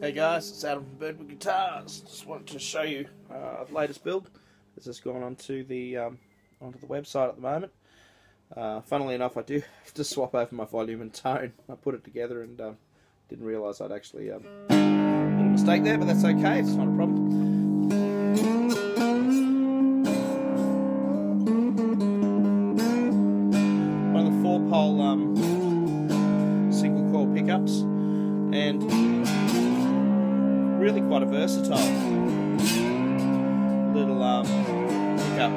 Hey guys, it's Adam from Birdwood Guitars. Just wanted to show you the latest build. This has gone onto the website at the moment. Funnily enough, I do have to swap over my volume and tone. I put it together and didn't realise I'd actually made a mistake there, but that's okay. It's not a problem. One of the 4-pole single coil pickups, and really quite a versatile little pickup.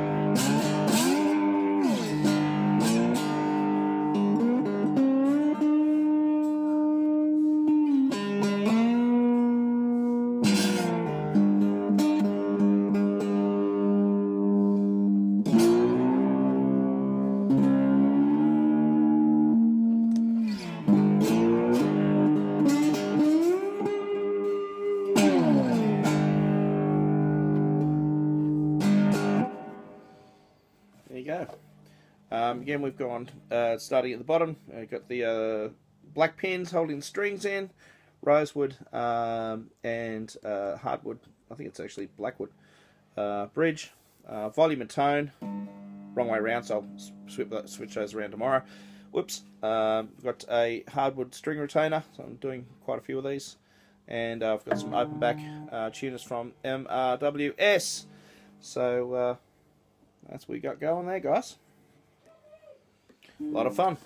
There you go. Again, we've gone starting at the bottom. We've got the black pins holding the strings in, rosewood and hardwood. I think it's actually blackwood bridge, volume and tone. Wrong way around, so I'll switch those around tomorrow. Whoops. We've got a hardwood string retainer, so I'm doing quite a few of these, and I've got some open back tuners from MRWS. So that's what we got going there, guys. A lot of fun.